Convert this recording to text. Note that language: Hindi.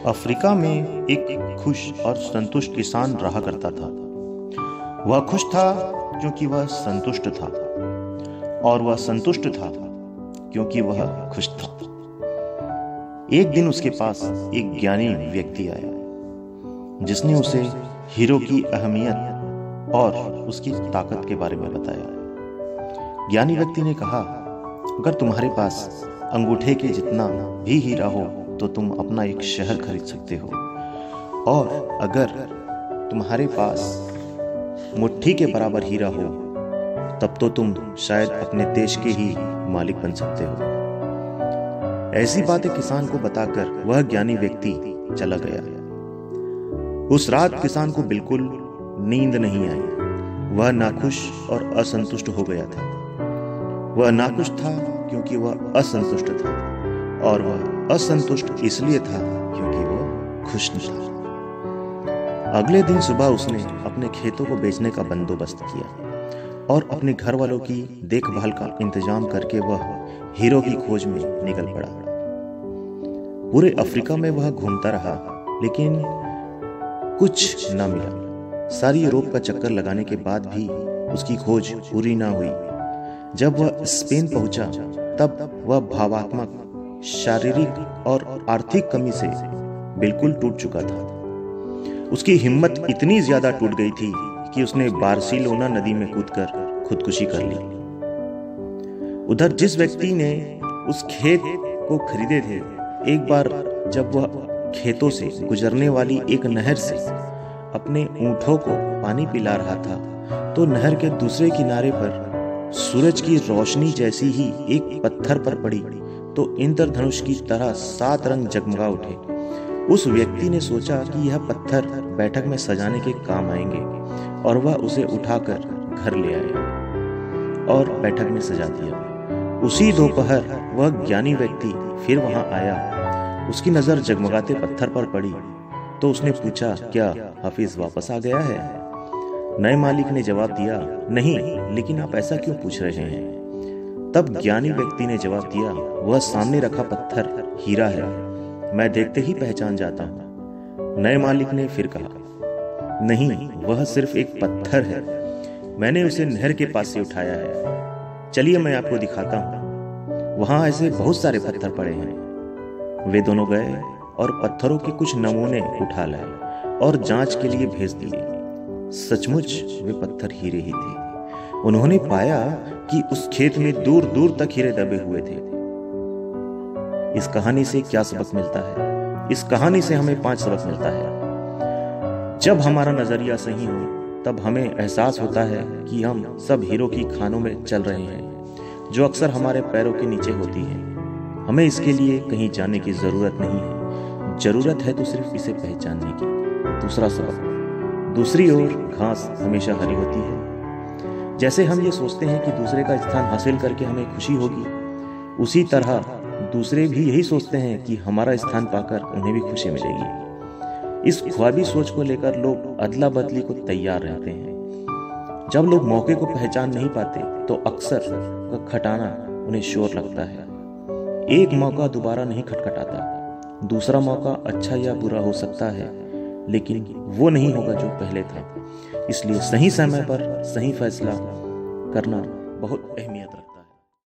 अफ्रीका में एक खुश और संतुष्ट किसान रहा करता था। वह खुश था क्योंकि वह संतुष्ट था, और वह संतुष्ट था क्योंकि वह खुश था। एक दिन उसके पास एक ज्ञानी व्यक्ति आया, जिसने उसे हीरो की अहमियत और उसकी ताकत के बारे में बताया। ज्ञानी व्यक्ति ने कहा, अगर तुम्हारे पास अंगूठे के जितना भी हीरा हो तो तुम अपना एक शहर खरीद सकते हो, और अगर तुम्हारे पास मुट्ठी के बराबर हीरा हो तब तो तुम शायद अपने देश के ही मालिक बन सकते हो। ऐसी बातें किसान को बताकर वह ज्ञानी व्यक्ति चला गया। उस रात किसान को बिल्कुल नींद नहीं आई। वह नाखुश और असंतुष्ट हो गया था। वह नाखुश था क्योंकि वह असंतुष्ट था, और वह असंतुष्ट इसलिए था क्योंकि वह खुश न था। अगले दिन सुबह उसने अपने खेतों को बेचने का बंदोबस्त किया और अपने घर वालों की देखभाल का इंतजाम करके वह हीरो की खोज में निकल पड़ा। पूरे अफ्रीका में वह घूमता रहा, लेकिन कुछ न मिला। सारी यूरोप का चक्कर लगाने के बाद भी उसकी खोज पूरी न हुई। जब वह स्पेन पहुंचा तब वह भावात्मक, शारीरिक और आर्थिक कमी से बिल्कुल टूट चुका था। उसकी हिम्मत इतनी ज्यादा टूट गई थी कि उसने बार्सिलोना नदी में कूदकर खुदकुशी कर ली। उधर जिस व्यक्ति ने उस खेत को खरीदे थे, एक बार जब वह खेतों से गुजरने वाली एक नहर से अपने ऊंटों को पानी पिला रहा था, तो नहर के दूसरे किनारे पर सूरज की रोशनी जैसी ही एक पत्थर पर पड़ी तो इंद्रधनुष की तरह 7 रंग जगमगा उठे। उस व्यक्ति ने सोचा कि यह पत्थर बैठक में सजाने के काम आएंगे, और वह उसे उठाकर घर ले आया और बैठक में सजा दिया। उसी दोपहर वह ज्ञानी व्यक्ति फिर वहां आया। उसकी नजर जगमगाते पत्थर पर पड़ी तो उसने पूछा, क्या हाफिज वापस आ गया है? नए मालिक ने जवाब दिया, नहीं, लेकिन आप ऐसा क्यों पूछ रहे हैं? तब ज्ञानी व्यक्ति ने जवाब दिया, वह सामने रखा पत्थर हीरा है, मैं देखते ही पहचान जाता हूं। नए मालिक ने फिर कहा, नहीं, वह सिर्फ एक पत्थर है, मैंने उसे नहर के पास से उठाया है। चलिए मैं आपको दिखाता हूं। वहां ऐसे बहुत सारे पत्थर पड़े हैं। वे दोनों गए और पत्थरों के कुछ नमूने उठा लाए और जांच के लिए भेज दिए। सचमुच वे पत्थर हीरे ही थे। उन्होंने पाया कि उस खेत में दूर दूर तक हीरे दबे हुए थे। इस कहानी से क्या सबक मिलता है? इस कहानी से हमें 5 सबक मिलता है। जब हमारा नजरिया सही हो तब हमें एहसास होता है कि हम सब हीरो की खानों में चल रहे हैं, जो अक्सर हमारे पैरों के नीचे होती है। हमें इसके लिए कहीं जाने की जरूरत नहीं है, जरूरत है तो सिर्फ इसे पहचानने की। दूसरा सबक, दूसरी ओर घास हमेशा हरी होती है। जैसे हम ये सोचते हैं कि दूसरे का स्थान हासिल करके हमें खुशी होगी, उसी तरह दूसरे भी यही सोचते हैं कि हमारा स्थान पाकर उन्हें भी खुशी मिलेगी। इस ख्वाबी सोच को लेकर लोग अदला बदली को तैयार रहते हैं। जब लोग मौके को पहचान नहीं पाते तो अक्सर खटखटाना उन्हें शोर लगता है। एक मौका दोबारा नहीं खटखटाता। दूसरा मौका अच्छा या बुरा हो सकता है, लेकिन वो नहीं होगा जो पहले था। इसलिए सही समय पर सही फैसला करना बहुत अहमियत रखता है।